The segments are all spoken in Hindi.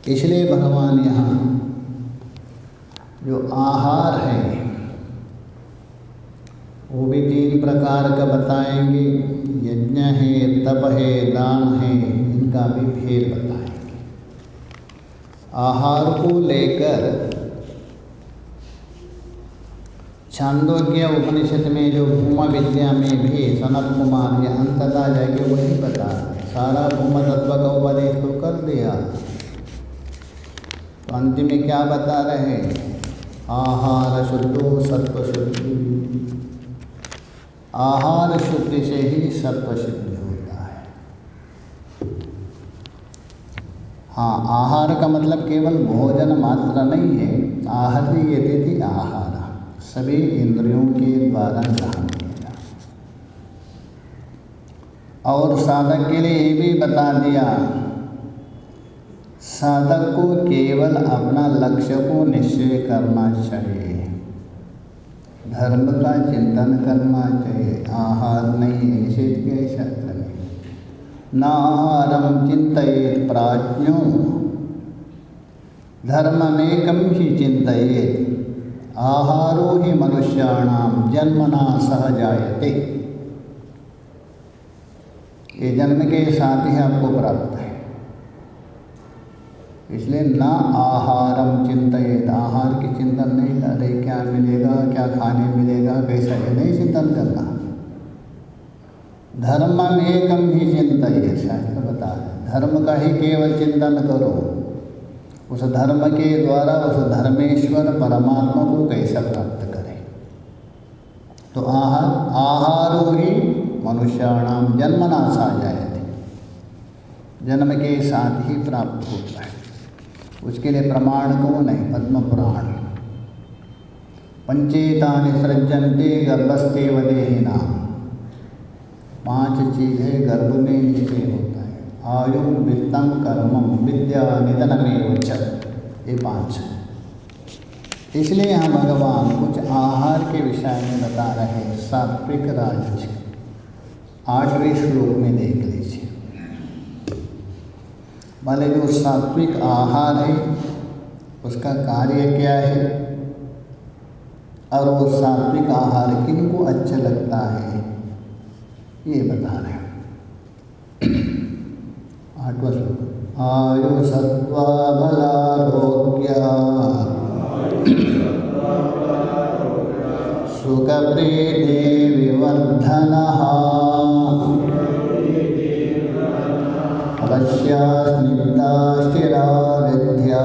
इसलिए भगवान यहाँ जो आहार है वो भी 3 प्रकार का बताएंगे। यज्ञ है, तप है, दान है, इनका भी भेद बताएंगे। आहार को लेकर छांदोग्य उपनिषद में जो भूमा विद्या में भी सनत कुमार या अंततः जाके वही बता सारा भूम तत्व का उपदेश तो कर दिया। तो अंतिम में क्या बता रहे? आहार शुद्धो सत्व शुद्धि। आहार शुद्धि से ही सत्व शुद्धि होता है। हाँ, आहार का मतलब केवल भोजन मात्र नहीं है। आहार यदि आहार सभी इंद्रियों के द्वारा ग्रहण किया। और साधक के लिए ये भी बता दिया, साधक को केवल अपना लक्ष्य को निश्चय करना चाहिए, धर्म का चिंतन करना चाहिए। आहार नहीं, निषेध के शर्त नहीं। नाहारम चिंतयेत प्राज्ञो धर्ममेकं ही चिंतयेत। आहारो ही मनुष्याणाम जन्मना सह जायते। ये जन्म के साथ ही आपको प्राप्त है। इसलिए ना आहारम चिंतयेत, आहार की चिंतन नहीं कर रहे, क्या मिलेगा, क्या खाने मिलेगा, कैसा, ये नहीं चिंतन करना। धर्मम एकम ही चिंतयेत, शास्त्र बता रहे धर्म का ही केवल चिंतन करो। उस धर्म के द्वारा उस धर्मेश्वर परमात्मा को कैसा प्राप्त करें। तो आहारो ही मनुष्याणाम जन्मना सा जायते, जन्म के साथ ही प्राप्त होता है। उसके लिए प्रमाण को नहीं, पद्म पुराण। पंचेतानि सृज्यन्ते गर्भस्थे वदेहिनां। 5 चीज़ें गर्भ में निश्चय होता है। आयु वित्तम कर्मम विद्या निधनमेव च, ये 5। इसलिए यहाँ भगवान कुछ आहार के विषय में बता रहे हैं। सात्विक राजस 8वें श्लोक में देख लीजिए। भले जो सात्विक आहार है उसका कार्य क्या है और वो सात्विक आहार किनको अच्छा लगता है, ये बता रहे हैं। 8वां श्लोक। आयु सत्वा बलारोग्य सुख प्रीति विवर्धनः अवश्य स्निग्धा स्थिरा विद्या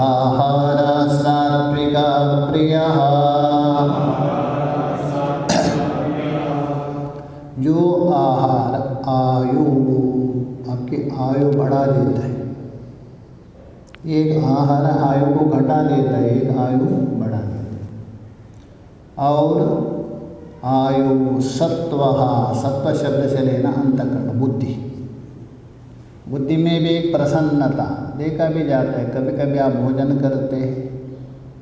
आहार सात्विका प्रियः। जो आहार आयु आपकी आयु बढ़ा देता है, एक आहार आयु को घटा देता है, एक आयु बढ़ा देता है। और आयु सत्वः, सत्व शब्द से लेना अंतःकरण बुद्धि। बुद्धि में भी एक प्रसन्नता देखा भी जाता है। कभी कभी आप भोजन करते हैं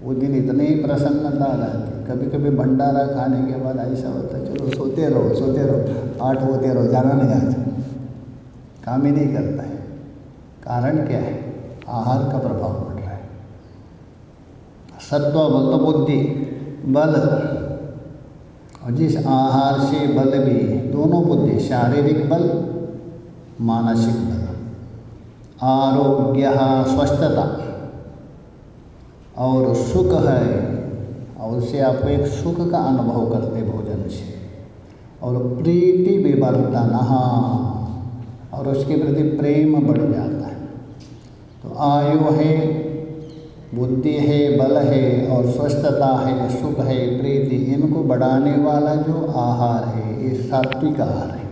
वो दिन इतनी प्रसन्नता रहती है। कभी कभी भंडारा खाने के बाद ऐसा होता है चलो सोते रहो 8 होते रहो, जाना नहीं आता, काम ही नहीं करता है। कारण क्या है? आहार का प्रभाव पड़ रहा है। सत्व बल तो बुद्धि बल, और जिस आहार से बल भी, दोनों बुद्धि, शारीरिक बल मानसिक बल। आरोग्य स्वस्थता और सुख है, और उससे आपको एक सुख का अनुभव करते भोजन से। और प्रीति विवर्धन, और उसके प्रति प्रेम बढ़ जाता है। तो आयु है, बुद्धि है, बल है और स्वस्थता है, सुख है, प्रीति, इनको बढ़ाने वाला जो आहार है ये सात्विक आहार है।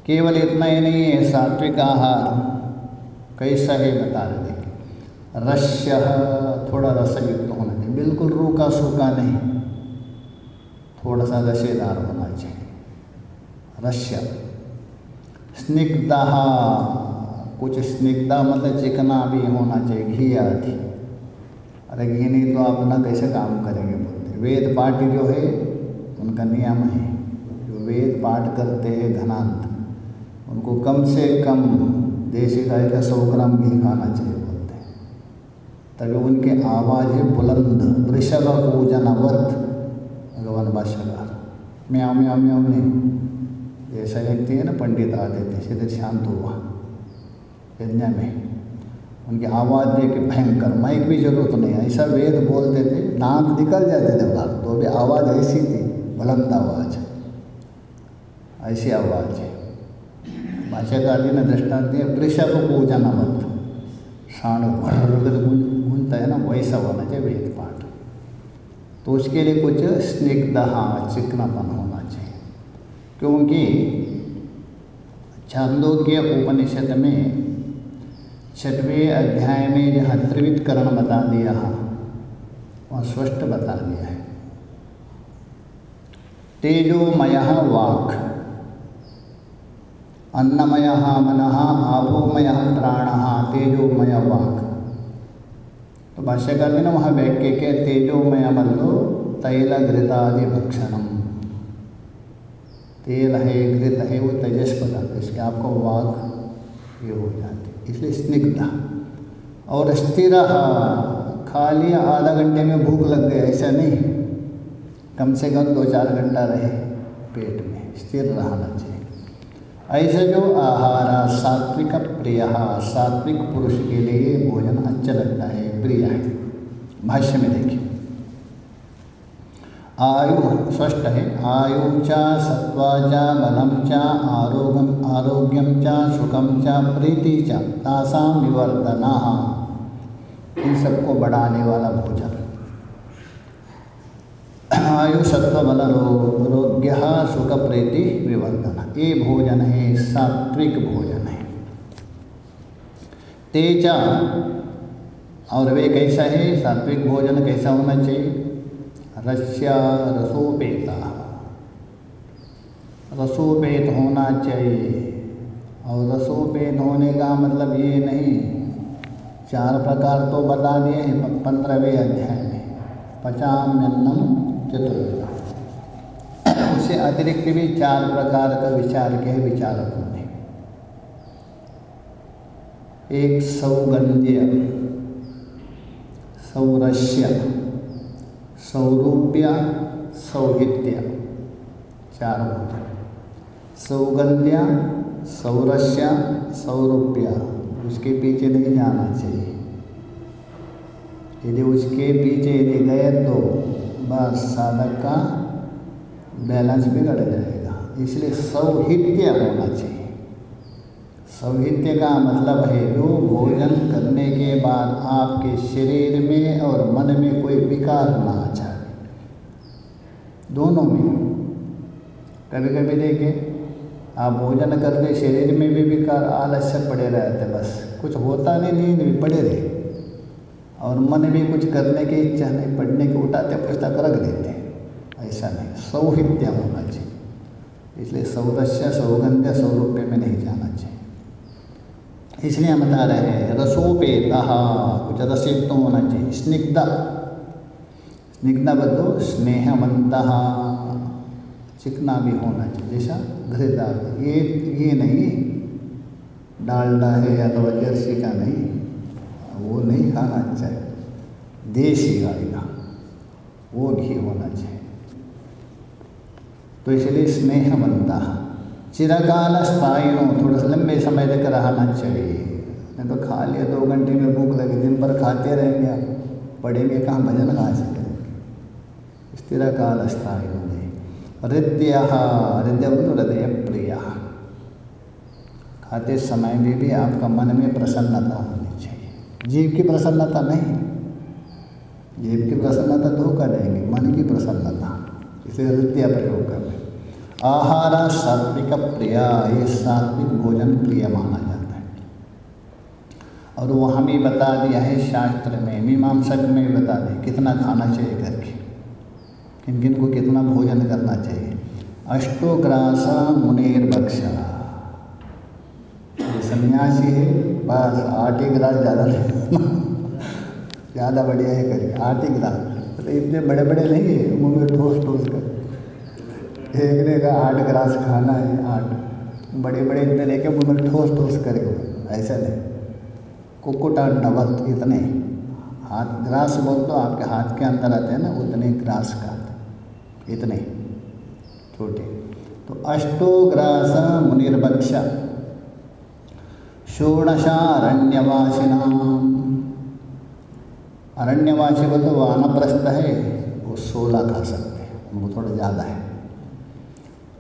केवल इतना ही नहीं है, सात्विक आहार कैसा है बता रहे हैं। रस्य, थोड़ा रसयुक्त होना चाहिए, बिल्कुल रूखा सूखा नहीं, थोड़ा सा रसेदार होना चाहिए। रस्य। स्निग्धा, कुछ स्निग्धा मतलब चिकना भी होना चाहिए, घी आदि। अरे घी नहीं तो आप ना कैसे काम करेंगे बोलते। वेद पाठ जो है उनका नियम है, जो वेद पाठ करते हैं घनांत, उनको कम से कम देसी गाय का 100 ग्राम घी खाना चाहिए बोलते हैं, तभी उनकी आवाज़ें बुलंद। वृषभ पूजनवत भगवान भाष्यकार, म्याऊं म्याऊं म्याऊं नहीं, ऐसा व्यक्ति है ना पंडित आ देते सीधे शांत हुआ यज्ञ में। उनकी आवाज़ देख के भयंकर, माइक भी जरूरत नहीं, ऐसा वेद बोलते थे, दांत निकल जाते थे बाहर, तो भी आवाज़ ऐसी थी, बुलंद आवाज़, ऐसी आवाज़ है। भाष्यकार जी ने दृष्टांत दिया, वृषभ पूजनवत, साण गूंजता है ना, वैसा होना चाहिए वेद पाठ। तो उसके लिए कुछ स्निग्ध, चिकनापन होना चाहिए, क्योंकि छांदोग्य उपनिषद में 6वें अध्याय में जहाँ त्रिविध करण बता दिया है, वहाँ स्पष्ट बता दिया है, तेजोमयः वाक्, अन्नमयः मनः, आपोमयः प्राणः, तेजोमय वाक्। तो भाष्यकार ने वहाँ वाक्य के तेजोमय मतलब तैल घृतादि भक्षणम, तेल है घृत है वो तेजस पदार्थ, इसके आपको वाक ये हो जाती, इसलिए स्निग्ध। और स्थिर, खाली आधा घंटे में भूख लग गई ऐसा नहीं, कम से कम 2-4 घंटा रहे पेट में, स्थिर रहना चाहिए। ऐसे जो आहार सात्विक प्रिय, सात्विक पुरुष के लिए भोजन अच्छा लगता है, प्रिय है। भाष्य में देखिए, आयु स्पष्ट है, आयु च सत्वा च बलम च आरोग्यम च सुखम च प्रीति च तासाम विवर्धना, इन सबको बढ़ाने वाला भोजन। आयु सत्व बल आरोग्य सुख प्रीति विवर्धना, ये भोजन है, सात्विक भोजन है। तेजा, और वे कैसा है सात्विक भोजन, कैसा होना चाहिए? रस्या रसोपेता, रसोपेत होना चाहिए। और रसोपेत होने का मतलब ये नहीं, 4 प्रकार तो बता दिए हैं 15वें अध्याय में, पचाम्यन्नम चतुर्विध, उससे अतिरिक्त भी 4 प्रकार का विचार किया है विचारकों ने। एक सौगंध्य, सौरस्य, सौरूप्य, सौहित्य, 4 भोजन। सौगंध्य, सौरस्य, सौरूप्य, उसके पीछे नहीं जाना चाहिए। यदि उसके पीछे यदि गए तो बस साधक का बैलेंस बिगड़ जाएगा, इसलिए सौहित्य होना चाहिए। सौहित्य का मतलब है जो भोजन करने के बाद आपके शरीर में और मन में कोई विकार ना आ जाए, दोनों में। कभी कभी देखें आप भोजन करते शरीर में भी विकार, आलस्य पड़े रहते, बस कुछ होता नहीं, नींद भी पड़े रहे, और मन भी कुछ करने की इच्छा नहीं, पढ़ने के उठाते पुस्तक रख देते, ऐसा नहीं, सौहित्य होना चाहिए। इसलिए सौरस्य, सौगंध्य, सौरूप्य में नहीं जाना चाहिए। इसलिए हम बता रहे हैं रसोपेता, कुछ रसिक तो होना चाहिए। स्निग्ध, स्निग्ध बदलो स्नेहवंत, चिकना भी होना चाहिए, जैसा घृता, ये नहीं डालडा है या तो जर्सी का नहीं, वो नहीं खाना अच्छा है, देसी गाय का वो घी होना चाहिए। तो इसलिए स्नेहवंता, चिरकाल स्थायिनो, थोड़ा सा लंबे समय तक रहना चाहिए। नहीं तो खा लिया 2 घंटे में भूख लगी, दिन भर खाते रहेंगे आप, पढ़ेंगे कहाँ, भजन कहाँ से करेंगे। स्थिरकाल स्थायिनो नहीं। हृदय, हृदय हृदय प्रिय, खाते समय में भी आपका मन में प्रसन्नता होनी चाहिए। जीव की प्रसन्नता नहीं, जीव की प्रसन्नता धोखा देंगे, मन की प्रसन्नता, इसलिए हृदय प्रयोग कर रहे। आहार सात्विक प्रिय, ये सात्विक भोजन प्रिय माना जाता है। और वो हमें बता दिया है शास्त्र में, मीमांसक में बता दिया कितना खाना चाहिए करके, किन किन को कितना भोजन करना चाहिए। अष्टोग्रास मुनेर्भक्षा, ये सन्यासी है, बस 8 ही गिलास ज़्यादा नहीं ज़्यादा बढ़िया है करके 8 ही गिलास, तो इतने बड़े बड़े नहीं है, मुँह में ठोस ठोस कर। एक ने कहा 8 गिलास खाना है, 8 बड़े बड़े इतने लेके मुँह में ठोस ठोस करके, ऐसा नहीं, कुकुटा डबल इतने हाथ ग्रास बोल तो आपके हाथ के अंदर आते हैं ना, उतने ग्रास का इतने छोटे। तो अष्टो ग्रास मुनिर्भक्ष षोडशारण्यवासिनाम, अरण्यवासी को तो वानप्रस्थ है, वो 16 खा सकते हैं, उनको थोड़ा ज़्यादा है।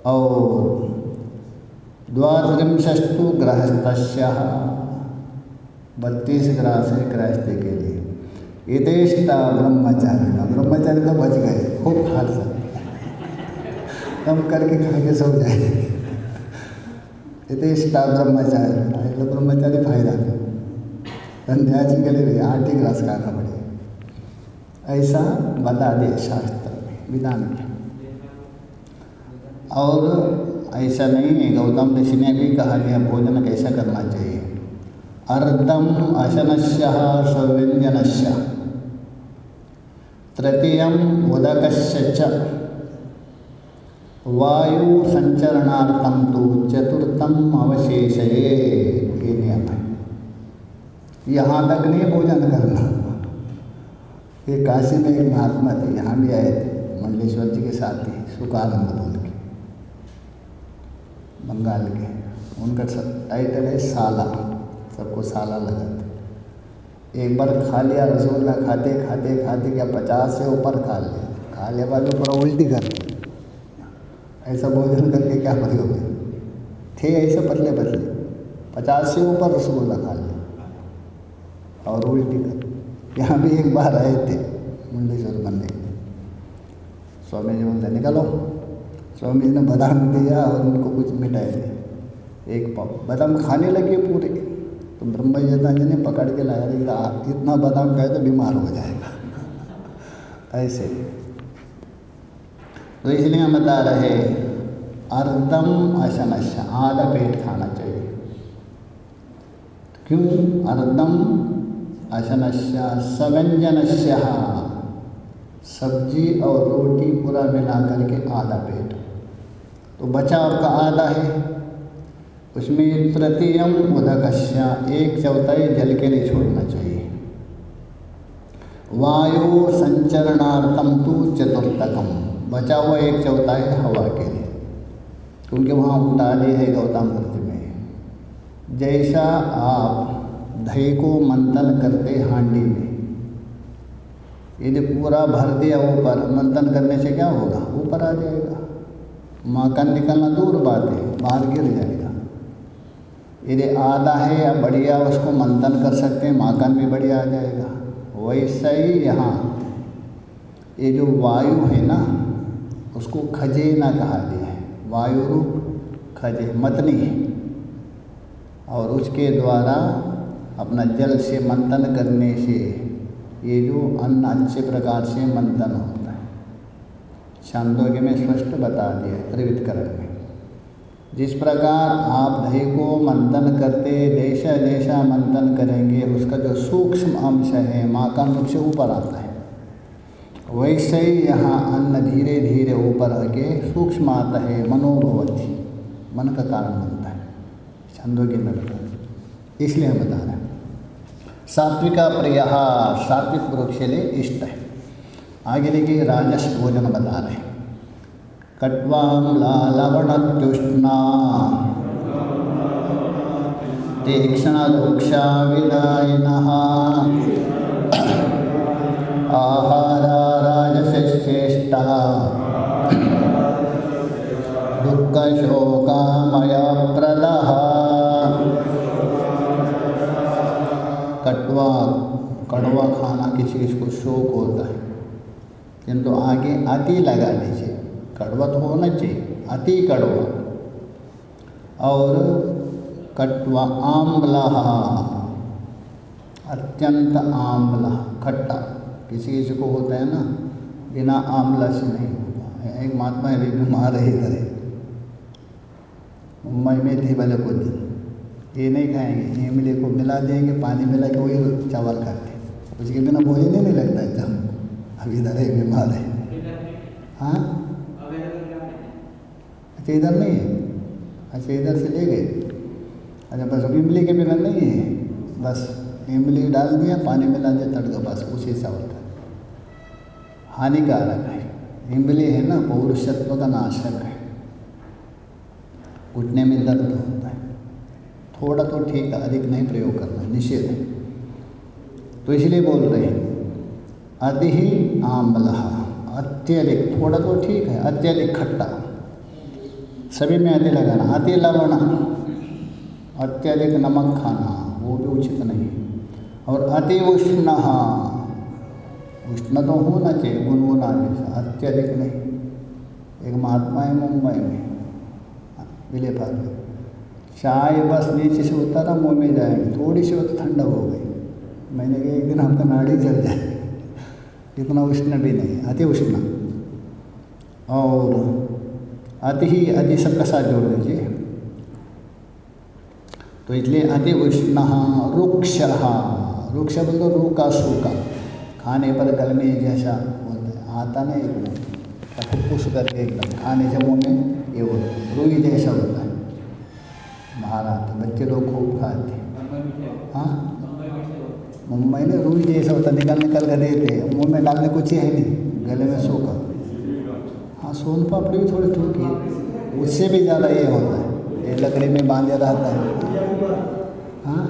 और द्वात्रिंशस्तु गृहस्थस्य, 32 ग्रास है गृहस्थी के लिए। यथेष्टा ब्रह्मचारी, ब्रह्मचारी तो बच गए, खूब खा सकते हैं, कम करके खा के सो जाए। यथेष्टा ब्रह्मचारी, એટલે ब्रह्मचारी फायदा है, सन्यासी के लिए 8 ही ग्रास खाना पड़ेगा, ऐसा बता दिया शास्त्र में, विधान में। और ऐसा नहीं है, गौतम ऋषि ने भी कहा दिया भोजन कैसा करना चाहिए। अर्धम अशनस्य सव्यंजनस्य, तृतीयम उदकस्य च, वायु संचरणार्थम तो चतुर्थम अवशेषये, ये नियम है। यहाँ तक नहीं भोजन करना। ये काशी में एक महात्मा थे, यहाँ भी आए थे, मंडलेश्वर जी के साथ ही, सुकानंद बोल के, बंगाल के। उनका टाइटल है साला, सबको साला लगाते। एक बार खा लिया रसगुल्ला, खाते खाते खाते क्या 50 से ऊपर खा लिया बाद ऊपर उल्टी कर, ऐसा भोजन करके क्या प्रयोग है, थे ऐसे पतले पतले, 50 से ऊपर रसगुल्ला खा लिया और उल्टी कर। यहाँ भी एक बार आए थे मुंडेश्वर बनने के, स्वामी जी बोलते निकलो। स्वामी जी ने बादाम दिया और उनको कुछ मिठाई दी, एक पाव बादाम खाने लगे पूरे। तो ब्रह्मज्ञाता जी ने पकड़ के लाया, इतना बादाम खाए तो बीमार हो जाएगा, ऐसे। तो इसलिए हम बता रहे अर्धम अशनस्य, आधा पेट खाना चाहिए। क्यों अर्धम अशनस्य सव्यंजनस्य, सब्जी और रोटी पूरा मिला करके आधा पेट, तो बचा आपका आधा है। उसमें तृतीयम उदकस्य, 1/4 जल के लिए छोड़ना चाहिए। वायु संचरणार्थम तो चतुर्थकम, बचा हुआ 1/4 हवा के लिए, क्योंकि वहाँ उतारे है गौतम ऋषि में। जैसा आप दही को मंथन करते हांडी में, यदि पूरा भर दिया ऊपर, मंथन करने से क्या होगा, ऊपर आ जाएगा। माखन निकलना दूर बात है, बाहर गिर जाएगा। यदि आधा है या बढ़िया, उसको मंथन कर सकते हैं, माखन भी बढ़िया आ जाएगा। वैसा ही यहाँ ये जो वायु है ना, उसको खजेना कहा गया है, वायु रूप खजे मतनी है, और उसके द्वारा अपना जल से मंथन करने से ये जो अन्न अच्छे प्रकार से मंथन होता है। छांदोग्य में स्पष्ट बता दिया त्रिविधकरण में, जिस प्रकार आप दही को मंथन करते जैसा जैसा मंथन करेंगे उसका जो सूक्ष्म अंश है माखन रूप से ऊपर आता है, वैसे ही यहाँ अन्न धीरे धीरे ऊपर आके सूक्ष्म आता है, मनोभवती, मन का कारण बनता है। छंदोग्य में बता, इसलिए हम बता रहे हैं। सात्विका प्रिय, सात्विक पुरुष के लिए इष्ट है। आगे देखिए राजस भोजन बता रहे हैं। कट्वाम्ला लवणत्युष्णा तीक्ष्णरुक्षा विदायिनः आहारा राजसश्रेष्ठः दुःखशोकामयप्रदः। कड़वा खाना किसी को शौक होता है, किंतु आगे अति लगा दीजिए, कड़वा तो होना चाहिए, अति कड़वा। और कट्वा आम्ला, अत्यंत आम्ला खट्टा, किसी किसी को होता है ना, बिना आम्ला से नहीं होता। एक महात्मा है भी बीमार है इधर, मुंबई में थी भले कुछ दिन, ये नहीं खाएंगे, इमली को मिला देंगे, पानी मिला के वही चावल खाते, उसके बिना भोजन ही नहीं लगता है। जब अभी इधर है बीमार है, हाँ अच्छा इधर नहीं है, अच्छा इधर से ले गए। अच्छा बस इमली के बिना नहीं है, बस इमली डाल दिया, पानी मिला दिया, तड़का, बस उसी से होता है। हानिकारक है इमली, है ना, पौरुषत्व का नाशक है, घुटने में दर्द होता है। थोड़ा तो ठीक है, अधिक नहीं प्रयोग करना, निषेध है। तो इसलिए बोल रहे हैं अति ही आम्लः, अत्यधिक, थोड़ा तो ठीक है, अत्यधिक खट्टा, सभी में अति लगाना। अति लवण, अत्यधिक नमक खाना, वो भी उचित नहीं। और अति उष्ण, उष्ण तो होना चाहिए, गुनगुना जैसा, अत्यधिक नहीं। एक महात्मा है मुंबई में, विले पार में, चाय बस नीचे से उतारा मुंह में जाएगी, थोड़ी सी वक्त ठंडा हो गई। मैंने कहा एक दिन आपका नाड़ी जल जाए, इतना उष्ण भी नहीं, अति उष्ण। और अति ही, अति सबका साथ जोड़ दीजिए। तो इसलिए अति उष्ण, रुक्ष, रुक्ष बोल दो, रूखा सूखा, खाने पर गल में जैसा होता है, आता नहीं एकदम फुस करके, एकदम खाने से मुँह में ये होता है, रूई जैसा होता है, बाहर आते, बच्चे लोग खूब खाते हैं। हाँ मुंबई में रूई जैसा होता, निकल कर देते, मुंह में डालने कुछ है नहीं, गले में सूखा। हाँ सोन पापड़ी भी थोड़ी ठूकी है, उससे भी ज़्यादा ये होता है, ये लकड़ी में बांधे रहता है। हाँ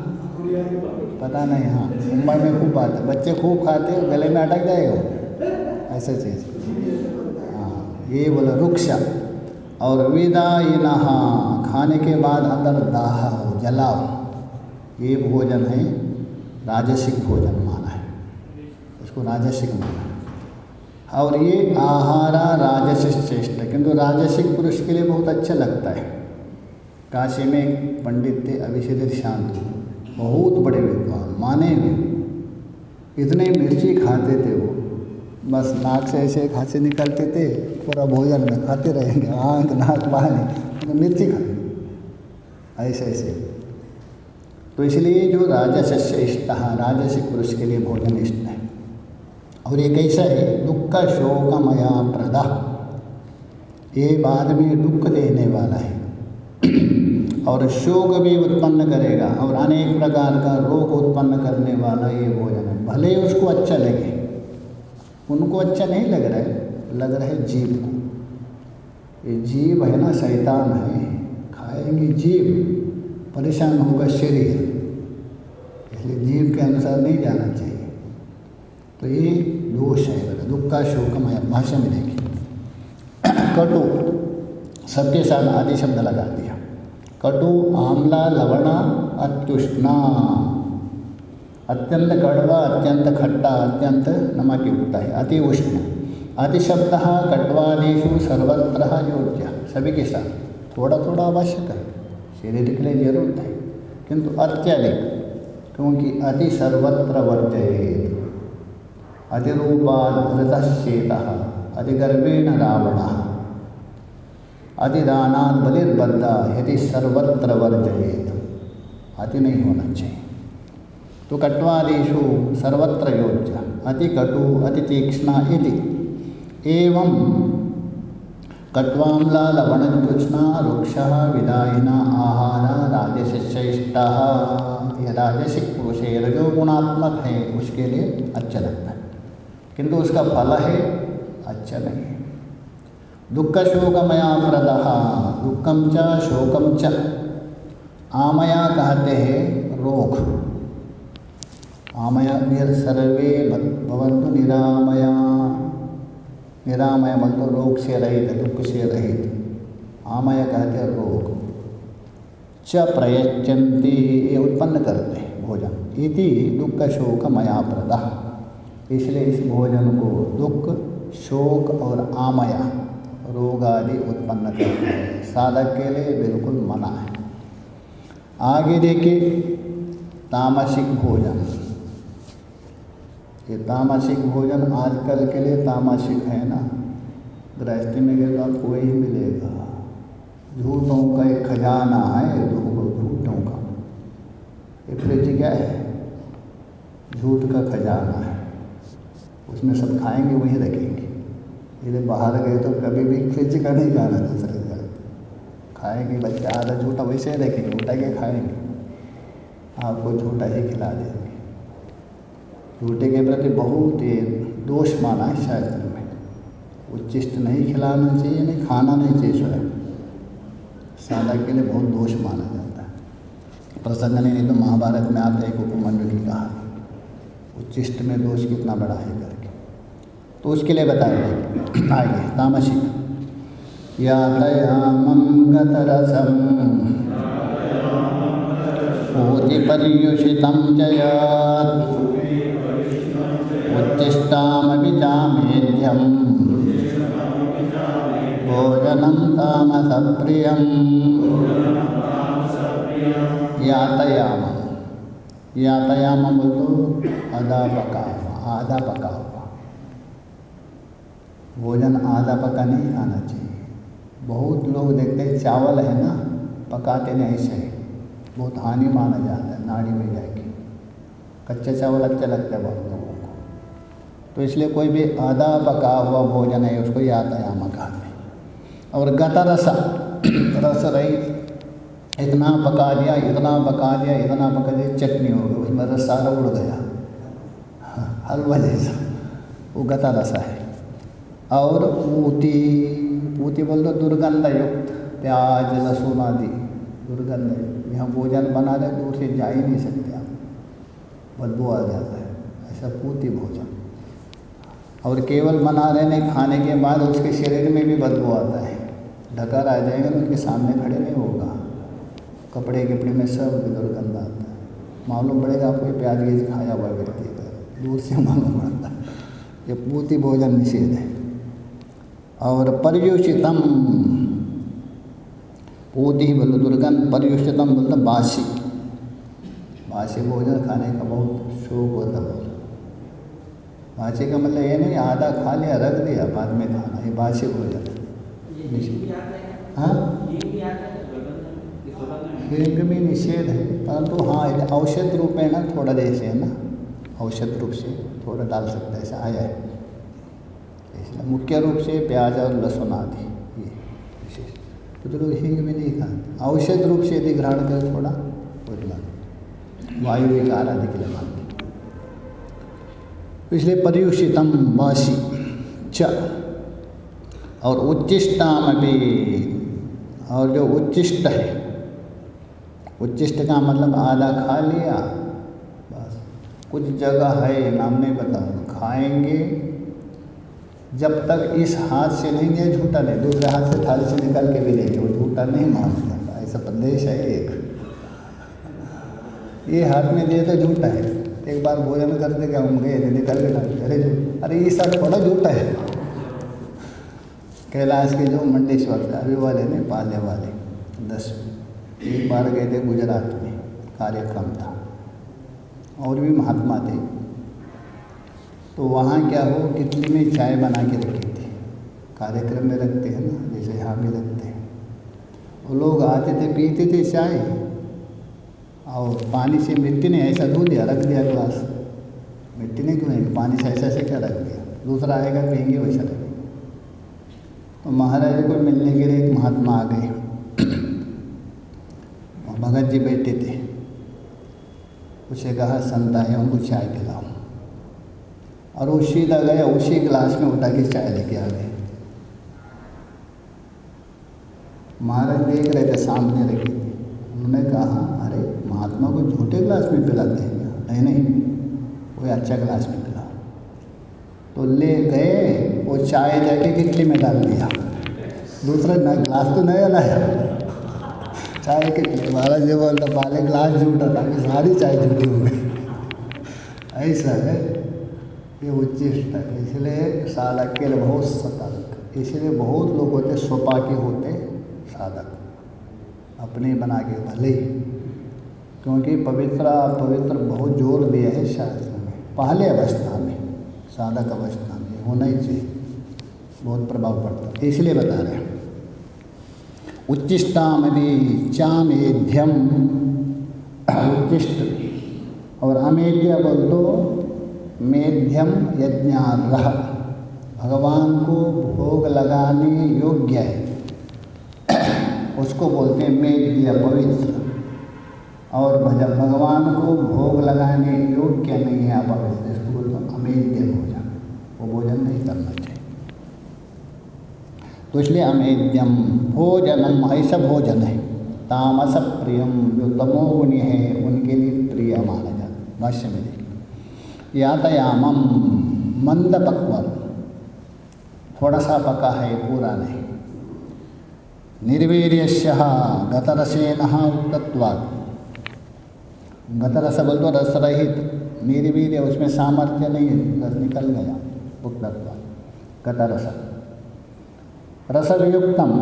पता नहीं, हाँ मुंबई में खूब आता है, बच्चे खूब खाते हैं, गले में अटक जाएगा ऐसा चीज़। हाँ ये बोला रुक्ष। और विदायिनः, खाने के बाद अंदर दाह हो, जलाओ, ये भोजन है राजसिक भोजन माना है, इसको राजसिक माना है। और ये आहारा राजसिक श्रेष्ठ, किंतु राजसिक पुरुष के लिए बहुत अच्छा लगता है। काशी में एक पंडित थे अभिषेक शांत, बहुत बड़े विद्वान माने हुए, इतने मिर्ची खाते थे वो, बस नाक से ऐसे खांसी निकलते थे, पूरा भोजन में खाते रहेंगे, आँख नाक बाहर, तो मिर्ची खाते ऐसे ऐसे। तो इसलिए जो राजस्य इष्ट, राजसिक पुरुष के लिए भोजन इष्ट है। और ये कैसा है, दुख शोकमया प्रदा, ये बाद में दुख देने वाला है और शोक भी उत्पन्न करेगा और अनेक प्रकार का रोग उत्पन्न करने वाला ये भोजन है। भले उसको अच्छा लगे, उनको अच्छा नहीं लग रहा है, लग रहा है जीव को। ये जीव है ना, शैतान है, खाएंगे जीव, परेशान होगा शरीर, इसलिए जीव के अनुसार नहीं जाना चाहिए। तो ये दोष है, दुख का शोकमय, भाषा में देखिए। कटु, सबके साथ आदि शब्द लगा दिया। कटु, आम्ला, लवणा, अत्युष्णा, अत्यंत कड़वा, अत्यंत खट्टा, अत्यंत नमक युक्त है, अति उष्ण। अति शब्द कट्वादिषु सर्वत्र योज्य, सभी के साथ थोड़ा थोड़ा आवश्यक है, शरीर के लिए जरूरत है, किंतु अत्यधिक, क्योंकि अति सर्वत्र वर्जयेत्। अतिरूपात् ऋतश्चेतः, अतिगर्वेण रावणः, अतिदानात् बलिर्बद्धः, यदि सर्वत्र वर्जयेत्, अति नहीं होना चाहिए। तो कट्वादिषु सर्वत्र योज्य, अति कटु, अति तीक्ष्णा इति। एवं कट्वाम्ला, लवणतुष्णा, रुक्षः, विदायिना आहारा राजसिश्रेष्ठः। यह राजसिक पुरुष है, रजोगुणात्मक है, उसके लिए अच्छा लगता है, किंतु उसका फल है अच्छा नहीं है। दुख शोकमया प्रदः, दुखम च शोकम च। आमया कहते हैं रोग, आमया सर्वे भवन्तु निरामया, निरामय मतलब रोग से रहित, दुख से रहित। आमया कहते हैं रोग। च प्रयच्छन्ति, ये उत्पन्न करते हैं भोजन। इति दुख शोकमया प्रदः, इसलिए इस भोजन को दुख, शोक और आमया, रोग आदि उत्पन्न करते हैं, साधक के लिए बिल्कुल मना है। आगे देखिए तामसिक भोजन। ये तामसिक भोजन आजकल के लिए तामसिक है ना, गृहस्थी में गए तो आपको वही मिलेगा। झूठों का एक खजाना है, झूठों का। ये फ्रिज क्या है, झूठ का खजाना है, उसमें सब खाएंगे वहीं रखेंगे। यदि बाहर गए तो कभी भी फ्रिज का नहीं खाना, दूसरे का खाएंगे बच्चे आधा झूठा वैसे ही रखेंगे, उठा के खाएंगे, आपको झूठा ही खिला देंगे। झूठे के प्रति बहुत ये दोष माना है शास्त्र में। उच्चिष्ट नहीं खिलाना चाहिए, नहीं खाना नहीं चाहिए स्वयं। साधक के लिए बहुत दोष माना जाता है। प्रसंग नहीं तो महाभारत में आता है एक उपमन्यु की कहानी, उच्चिष्ट में दोष कितना बड़ा है करके। तो उसके लिए बताया आगे तामसिक यातयामं गतरसं पूतिपर्युषितं च यत् उच्छिष्टामपि चामेध्यं भोजनं तामसप्रियं यातयामं। यातयामं बोलो आधा पका हुआ भोजन, आधा पका नहीं खाना चाहिए। बहुत लोग देखते हैं चावल है ना, पकाते नहीं सही, बहुत हानि माना जाता है, नाड़ी में जाएगी। कच्चा चावल अच्छा लगता है बहुत लोगों को, तो इसलिए कोई भी आधा पका हुआ भोजन है उसको यातयाम कहते हैं। और गता रस रही, इतना पका दिया, इतना पका दिया, इतना पका दिया, चटनी हो गई, उसमें रस सारा उड़ गया, हलवा जैसा, वो गता रसा है। और पूती बोल दो दुर्गंध युक्त, प्याज लहसुन आदि दुर्गंध युक्त। यहाँ भोजन बना रहे दूर से जा ही नहीं सकते आप, बदबू आ जाता है, ऐसा पूती भोजन। और केवल बना रहे नहीं, खाने के बाद उसके शरीर में भी बदबू आता है, ढकार आ जाएगा तो उनके सामने खड़े नहीं होगा, कपड़े कपड़े में सब दुर्गंध आता है। मालूम पड़ेगा आपको प्याज गेज खाया हुआ व्यक्ति का, दूर से मालूम पड़ता है। ये पूती भोजन निषेध है। और पर्युषितम, पूती बोलो दुर्गंध, पर्युषितम बोलते बासी। बासी भोजन खाने का बहुत शौक होता है। बासी का मतलब ये नहीं आधा खा लिया रख दिया बाद में खाना, ये बासी भोजन। हाँ, हींग भी निषेध है, परंतु हाँ औषध रूप है ना, थोड़ा जैसे है ना, औषध रूप से थोड़ा डाल सकता है, ऐसा आया है। इसलिए मुख्य रूप से प्याज और लहसुन आदि ये विशेष, कुछ लोग हींग भी नहीं खाते, औषध रूप से यदि ग्रहण करें थोड़ा उतना वायु विकार आदि के लिए मानते। इसलिए पर्युषितम बासी च। और उच्चिष्टाम भी, और जो उच्चिष्ट है, उच्चिष्ट का मतलब आधा खा लिया बस, कुछ जगह है नाम नहीं बताऊँगा, खाएंगे जब तक इस हाथ से नहीं दिया झूठा नहीं, दूसरे हाथ से थाली से निकाल के भी लेंगे, वो झूठा नहीं माना जाता। ऐसा प्रदेश है एक, ये हाथ में दिए तो झूठा है। एक बार भोजन करते क्या हम गए थे, निकल के डालते, अरे झूठ, अरे ये सब थोड़ा झूठा है। कैलाश के जो मंडेश्वर थे अभी वाले ने पाले वाले 10, एक बार गए थे गुजरात में, कार्यक्रम था, और भी महात्मा थे। तो वहाँ क्या हो, कितली में चाय बना के रखी थी, कार्यक्रम में रखते हैं ना जैसे यहाँ भी रखते हैं। वो लोग आते थे, पीते थे चाय, और पानी से मिट्टी ने ऐसा धो दिया, रख दिया ग्लास, मिट्टी नहीं धोएंगे, पानी से ऐसा से क्या रख दिया, दूसरा आएगा पिएंगे वैसा रखेंगे। तो महाराज को मिलने के लिए एक महात्मा आ गए, भगत जी बैठे थे, उसे कहा संत आए उनको चाय पिलाओ, और वो सीधा गया, उसी गिलास में उठा के चाय लेके आ गए। महाराज देख रहे थे, सामने रखी थी। उन्होंने कहा अरे महात्मा को झूठे गिलास में पिलाते हैं क्या? नहीं, कोई अच्छा गिलास में पिलाओ। तो ले गए, वो चाय जाके कितली में डाल दिया, दूसरा गिलास तो नया लाया, चाय कितली। महाराज जी बोलता पहले गिलास झूठा था, सारी चाय झूठी हो गई। ऐसा है, ये उच्चिष्ट है। इसलिए साधक के लिए बहुत सतर्क, इसलिए बहुत लोग होते स्वपाकी होते साधक, अपने बना के भले, क्योंकि पवित्र बहुत जोर दिया है शास्त्र में। पहले अवस्था में, साधक अवस्था में होना ही चाहिए, बहुत प्रभाव पड़ता है, इसलिए बता रहे हैं। उच्चिष्टामपि चामेध्यम, उच्चिष्ट और अमेध्य बोल दो, मेध्यम यज्ञार्ह, भगवान को भोग लगाने योग्य है, उसको बोलते हैं मेद्य, पवित्र। और भगवान को भोग लगाने योग्य नहीं है अपवित्र, इसको बोलते हैं अमेद्य भोजन, वो भोजन नहीं करना चाहिए। तो इसलिए अमेद्यम भोजनम ऐसा भोजन है तामस प्रियम, जो तमोगुणी है उनके लिए प्रिय माना जाता। भाष्य में देखिए, यातयामम मंद पक्व, थोड़ा सा पका है, पूरा नहीं। निर्वीर्यस्य गतरसेन उक्तत्वात्, गतरस बोल तो रस रहित, निर्वीर्य उसमें सामर्थ्य नहीं है, रस निकल गया, उक्तत्वात् गतरस। रसयुक्तम,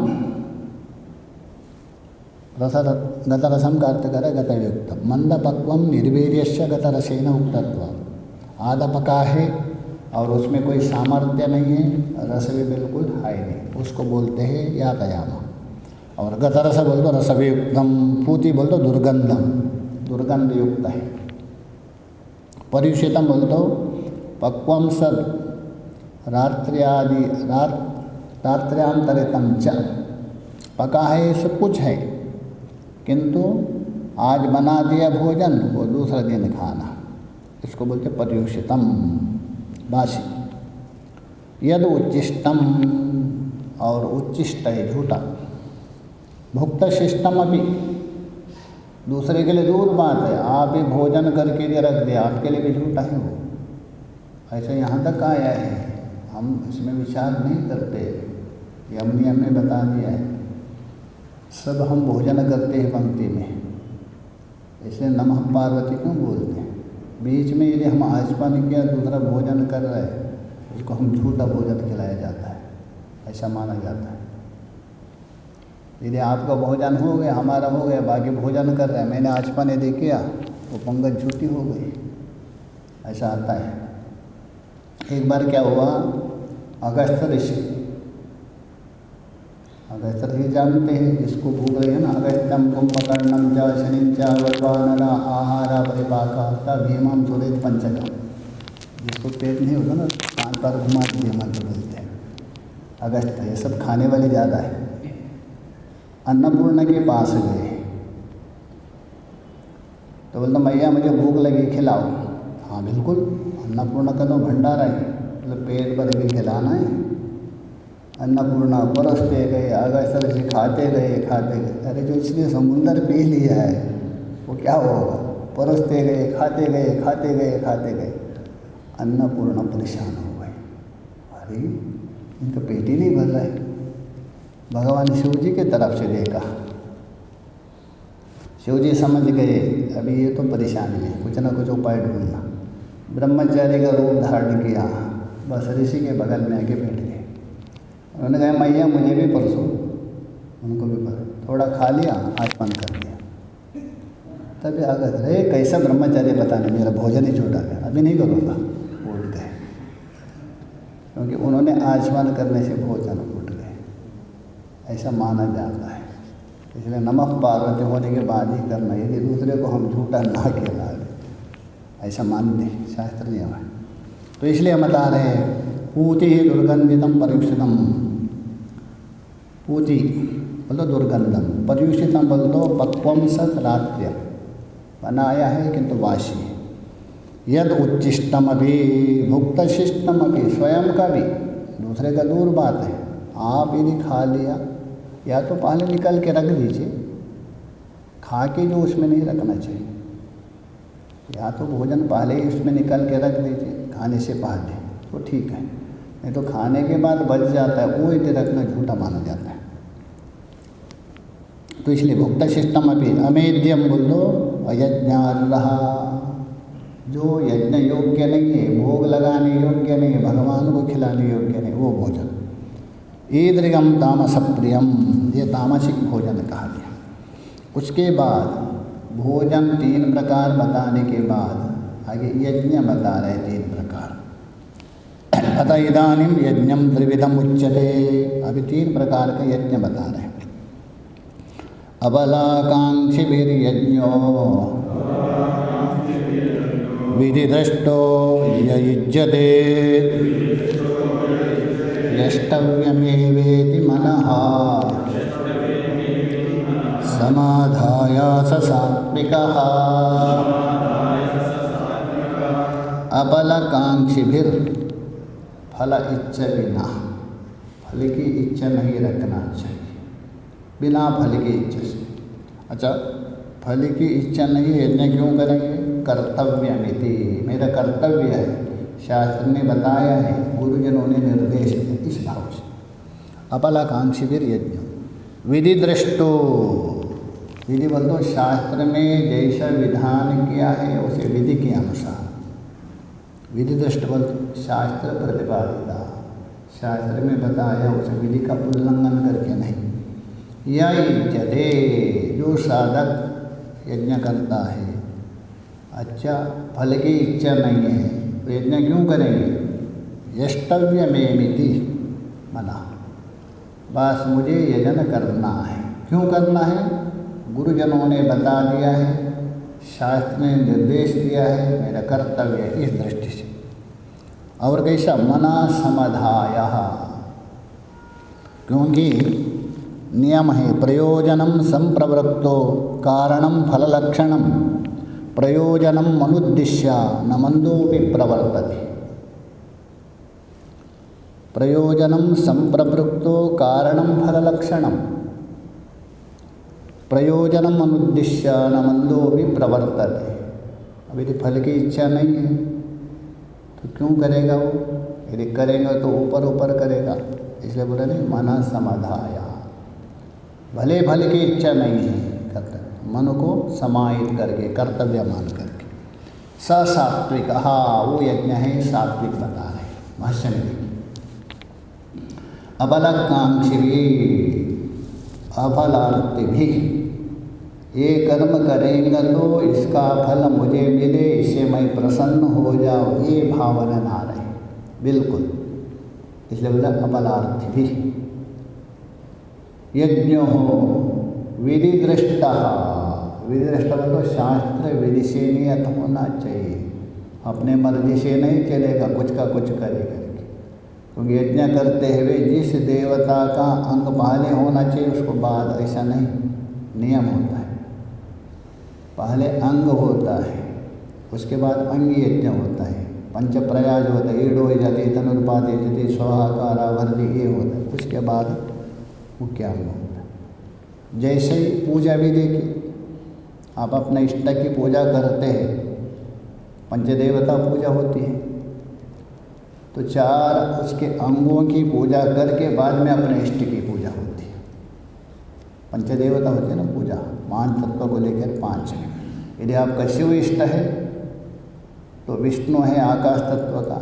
गतरसम का अर्थ करे गतयुक्तम। मंदपक्वम निर्वीर्यस्य गतरसेन उक्तत्वात्, आधा पका है और उसमें कोई सामर्थ्य नहीं है, रस भी बिल्कुल है नहीं, उसको बोलते हैं यातयाम। और गतरस बोल तो रसयुक्तम, पूती बोल तो दुर्गंधम, दुर्गंध युक्त है। पर्युषितम बोल तो पक्वम सद रात्र्यांतरितम च, पका है सब कुछ है, किंतु आज बना दिया भोजन वो दूसरा दिन खाना, इसको बोलते पर्युषितम, बासी। यद उच्चिष्टम, और उच्चिष्ट है झूठा। भुक्त शिष्टम अभी, दूसरे के लिए दूर बात है, आप ही भोजन करके लिए रख दिया, आपके लिए भी झूठा है वो। ऐसे यहाँ तक आया है, हम इसमें विचार नहीं करते, ये हमने हमें बता दिया है। सब हम भोजन करते हैं पंक्ति में, इसलिए नमः पार्वती क्यों बोलते हैं। बीच में यदि हम आचमन किया, दूसरा भोजन कर रहे हैं, उसको हम झूठा भोजन खिलाया जाता है, ऐसा माना जाता है। यदि आपका भोजन हो गया, हमारा हो गया, बाकी भोजन कर रहे हैं, मैंने आचमन यदि किया तो पंगत झूठी हो गई, ऐसा आता है। एक बार क्या हुआ, अगस्त्य ऋषि जानते हैं, जिसको भूल रहे हैं ना, अगस्त्यम कुंभकर्णम च शनिम च वैवानरा आहारा परिपाका भीमम सुरेत पंचकम, जिसको पेट नहीं होता ना, कान पर घुमा दिए मंत्र बोलते हैं अगस्त्य। ये सब खाने वाले ज़्यादा है। अन्नपूर्णा के पास गए तो बोलता मैया मुझे भूख लगी, खिलाओ। हाँ बिल्कुल, अन्नपूर्णा का तो भंडारा है, मतलब पेट भर के खिलाना है। अन्नपूर्णा परसते गए, अगस्त्य ऋषि खाते गए। अरे जो इसलिए समुंदर पी लिया है वो क्या होगा, परसते गए, खाते गए। अन्नपूर्णा परेशान हो गए, अरे इनका पेट ही नहीं भर रहा है। भगवान शिव जी की तरफ से देखा, शिव जी समझ गए अभी ये तो परेशानी है, कुछ ना कुछ उपाय ढूंढना। ब्रह्मचारी का रूप धारण किया, बस ऋषि के बगल में आके बैठ गए। उन्होंने कहा मैया मुझे भी परसो, उनको भी पर थोड़ा खा लिया, आचमन कर लिया। तभी आगे अरे कैसा ब्रह्मचारी पता नहीं, मेरा भोजन ही छूटा गया, अभी नहीं करूँगा, उठ गए। क्योंकि उन्होंने आचमन करने से भोजन उठ गए, ऐसा माना जाता है। इसलिए नमः पार्वती होने के बाद ही करना, यदि दूसरे को हम झूठा ना खिला दे, ऐसा मानते हैं, शास्त्र नियम है। तो इसलिए हम बता रहे हैं पूति ही दुर्गंधितम पर्युषितम, पूति बोल दो दुर्गंधम, पर्युषितम बोल दो पक्वम सत रात्र्य, बनाया है किंतु वाशी है। यद उच्चिष्टम अभी भुक्त शिष्टम अभी, स्वयं का भी, दूसरे का दूर बात है। आप यदि खा लिया, या तो पहले निकल के रख दीजिए, खा के जो उसमें नहीं रखना चाहिए, या तो भोजन पहले ही उसमें निकल के रख दीजिए खाने से पहले, तो ठीक है। नहीं तो खाने के बाद बच जाता है, वो यदि रखना झूठा माना जाता है। तो इसलिए भुक्त शिष्टम अभी अमेद्यम बोल दो अयज्ञार्ह, जो यज्ञ योग्य नहीं है, भोग लगाने योग्य नहीं है, भगवान को खिलाने योग्य नहीं, वो भोजन। ईदृगम तामस प्रियम, ये तामसिक भोजन कहा गया। उसके बाद भोजन 3 प्रकार बताने के बाद आगे यज्ञ बता रहे 3 प्रकार। अतः इदानीं यज्ञम त्रिविधम उच्यते, अभी 3 प्रकार का यज्ञ बता रहे हैं। अबलाकांक्षिभिर्यज्ञो विधिदृष्टो युज्यते यष्टव्यमेवेति मनः समाधाय स सात्विकः अपलकांक्षिभिर फल इच्छा बिना, फल की इच्छा नहीं रखना चाहिए, बिना फल की इच्छा से। अच्छा, फल की इच्छा नहीं है, यज्ञ क्यों करेंगे? कर्तव्यमिति, मेरा कर्तव्य है, शास्त्र ने बताया है, गुरुजनों ने निर्देश दिया, इस भाव से। अपलाकांक्षिभिर यज्ञ विधि दृष्टो, विधि बोल दो, शास्त्र में जैसा विधान किया है उसे विधि के अनुसार, विधि दृष्ट बोल दो, शास्त्र प्रतिपादिता, शास्त्र में बताया उसे विधि का उल्लंघन करके नहीं। या इच्छते, जो साधक यज्ञ करता है, अच्छा फल की इच्छा नहीं है तो यज्ञ क्यों करेंगे? यष्टव्यमेमिति मना, बस मुझे यजन करना है। क्यों करना है? गुरुजनों ने बता दिया है, शास्त्र ने निर्देश दिया है, मेरा कर्तव्य है, इस दृष्टि से। और कैसा? मना समाधाय, क्योंकि नियम है प्रयोजनम संप्रवृत्तो कारणम फललक्षणम प्रयोजनम अनुद्दिश्य न मंदोपि प्रवर्तते। प्रयोजनम संप्रवृत्तो कारणम फललक्षणम प्रयोजनम अनुद्दिश्य न मंदोपि प्रवर्तते। अभी तो फल की इच्छा नहीं है तो क्यों करेगा वो? यदि करेगा तो ऊपर ऊपर करेगा, इसलिए बोले नहीं मन समाधाया, भले फल की इच्छा नहीं है, कर्तव्य मन को समाहित करके, कर्तव्य मान करके। स सात्विक, हाँ वो यज्ञ है सात्विक बता रहे भाष्य में। अबलकांक्षी भी अफलार्थी भी, ये कर्म करेंगे तो इसका फल मुझे मिले, इससे मैं प्रसन्न हो जाऊँ, ये भावना ना रहे बिल्कुल, इसलिए बोला अबलार्थी भी। यज्ञो विधि दृष्टा, विधि दृष्टा मतलब शास्त्र विधि से नियत होना चाहिए, अपने मर्जी से नहीं चलेगा, कुछ का कुछ करेगा। क्योंकि यज्ञ करते हुए जिस देवता का अंग पहले होना चाहिए उसको बाद, ऐसा नहीं नियम होता है। पहले अंग होता है, उसके बाद अंगी यज्ञ होता है, पंच प्रयाज होता है, ईडो जाति तनुर्पाते जति स्वाहाकारा वर्दी, ये होता है, उसके बाद मुख्य अंग होता है। जैसे ही पूजा भी देखिए, आप अपने इष्ट की पूजा करते हैं, पंचदेवता पूजा होती है, तो चार उसके अंगों की पूजा करके बाद में अपने इष्ट की पूजा होती है। पंचदेवता होती है ना पूजा, मान तत्व को लेकर 5। यदि आपका शिव इष्ट है तो विष्णु है आकाश तत्व का,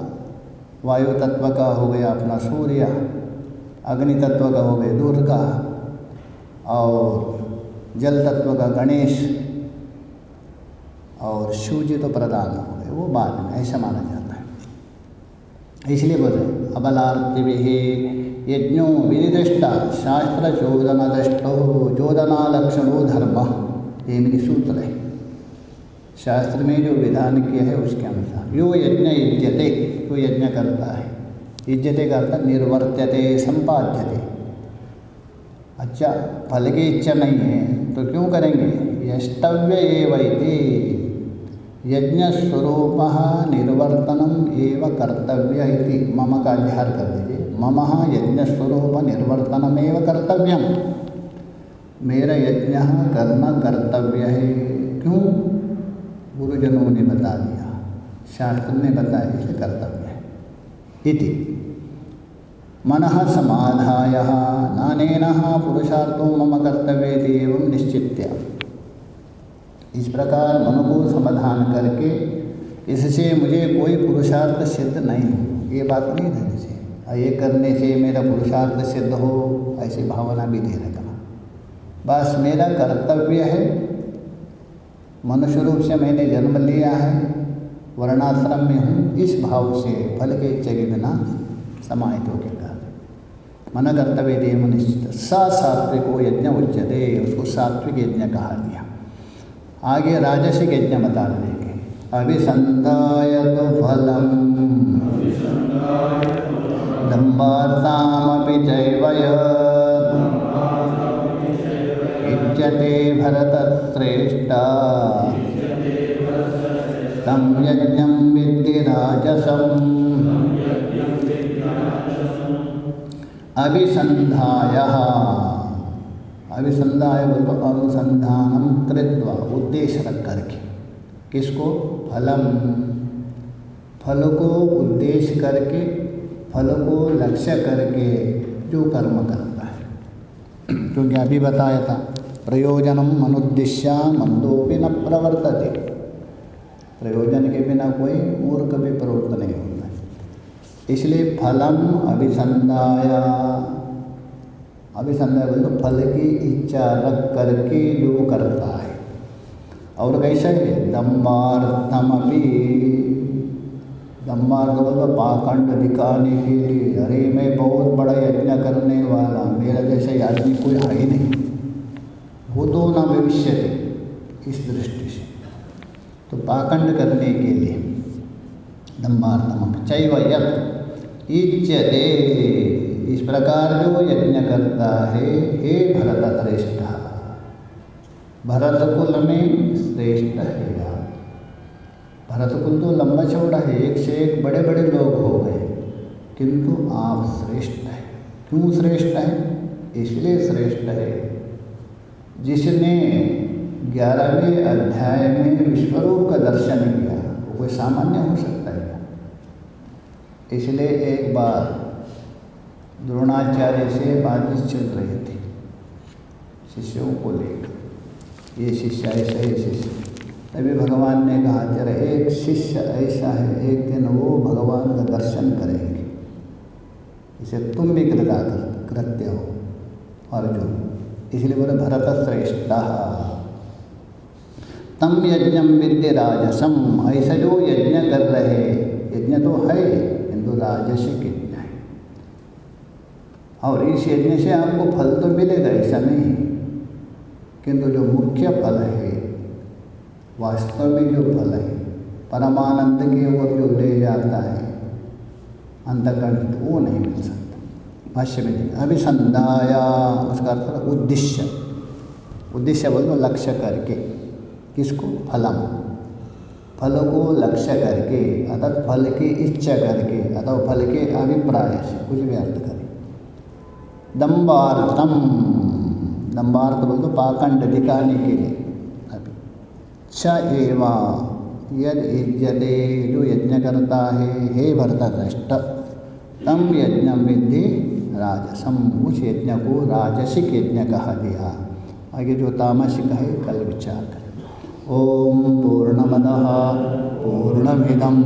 वायु तत्व का हो गया अपना सूर्य, अग्नि तत्व का हो गए दुर्गा, और जल तत्व का गणेश, और शिव जी तो प्रधान हो गए, वो बाद में, ऐसा माना जाता है। इसलिए बोले अबलार्थी भी यज्ञों विनिदृष्टा शास्त्र चोदना दृष्टो चोदना लक्षणो धर्म, ये मेरी सूत्र है। शास्त्र में जो विधान किया है उसके अनुसार यो यज्ञ इज्जते, जो यज्ञ करता है, इज्जते का अर्थ निर्वर्त्यते संपाद्यते। अच्छा फल की इच्छा नहीं है तो क्यों करेंगे? यष्टव्य एवैति, यज्ञ स्वरूप निर्वर्तनम एव कर्तव्य इति, मम का अध्यार कर दीजिए, मम यज्ञ स्वरूप निर्वर्तनम एव कर्तव्यम, मेरा यज्ञ करना कर्तव्य है। क्यों? गुरुजनों ने बता दिया, शास्त्र ने बताया, इसे कर्तव्य है। इति मनः समाधाय नानेनः पुरुषार्थो मम कर्तव्येति एवं निश्चित्य, इस प्रकार मन को समाधान करके इससे मुझे कोई पुरुषार्थ सिद्ध नहीं हो, ये बात नहीं रहनी चाहिए। ये करने से मेरा पुरुषार्थ सिद्ध हो, ऐसी भावना भी नहीं रखना। बस मेरा कर्तव्य है, मनुष्य रूप से मैंने जन्म लिया है, वर्णाश्रम में हूँ, इस भाव से फल के इच्छा के बिना समाहित होकर कर मन कर्तव्य देव निश्चित। सात्विको यज्ञ उच्यते, उसको सात्विक यज्ञ कहा दिया। आगे राजसिक यज्ञ बता देंगे। अभिसंधाय तो फलम दम्भार्तामपि चैव युज्यते भरतश्रेष्ठ तं यज्ञं विद्धि राजसम् अभिसन्धायः। अभिसन्धाय बोलते अनुसंधानम कृत्वा, उद्देश्य रख करके। किसको? फलम, फल को उद्देश्य करके, फल को लक्ष्य करके जो कर्म करता है। क्योंकि अभी बताया था प्रयोजनम अनुद्देश्य मंदोपि न प्रवर्तते। प्रयोजन के बिना कोई मूर्ख भी प्रवृत्त नहीं होता है। इसलिए फलम अभिसंधाय, अभिसंधाय बोल तो फल की इच्छा रख करके जो करता है। और कैसा है? दम्भार्थमपि, दम्भार्थ बोल तो पाखंड दिखाने के लिए, अरे मैं बहुत बड़ा यज्ञ करने वाला, मेरा जैसे आदमी कोई है ही नहीं, वो तो न भविष्य थे, इस दृष्टि से तो पाखंड करने के लिए दम्भार्थमपि चैव यत् इच्यते, इस प्रकार जो यज्ञ करता है, हे भरत श्रेष्ठ, भरत कुल में श्रेष्ठ है। भरत कुल तो लंबा चौड़ा है, एक से एक बड़े बड़े लोग हो गए, किंतु आप श्रेष्ठ हैं। क्यों श्रेष्ठ हैं? इसलिए श्रेष्ठ है जिसने 11वें अध्याय में विश्वरूप का दर्शन किया, वो कोई सामान्य हो सकता है क्या? इसलिए एक बार द्रोणाचार्य से बातचीत चल रही थी शिष्यों को लेकर, ये शिष्य ऐसा, ये शिष्य। तभी भगवान ने कहा तेरा एक शिष्य ऐसा है, एक दिन वो भगवान का दर्शन करेंगे, इसे तुम भी कृत्य हो अर्जुन। इसलिए बोले भरत श्रेष्ठ तम यज्ञम विद्य राजसम, ऐसा जो यज्ञ कर रहे, यज्ञ तो है किंतु राजसिक यज्ञ है। और इस यज्ञ से आपको फल तो मिलेगा ऐसा नहीं, किंतु जो मुख्य फल है, वास्तव में जो फल है, परमानंद की ओर जो ले जाता है अंतःकरण, वो नहीं मिल सकता। भाष्य में अभिसंधाया, उसका अर्थ उद्देश्य, उद्देश्य बोलो लक्ष्य करके। किसको? फलम, फल को लक्ष्य करके, अर्थात फल की इच्छा करके, अथवा फल के अभिप्राय से, कुछ भी अर्थ करें। दम्भार्थम, दम्भार्थ बोल तो पाखंड दिखाने के लिए। च एवा यद यज्ञते, जो यज्ञ करता है, हे भरतश्रेष्ठ तम यज्ञम विद्धि राजसम, उस यज्ञ को राजसिक यज्ञ कहा दिया। आगे जो तामसिक है कल विचार करें। ओम पूर्णमदः पूर्णमिदं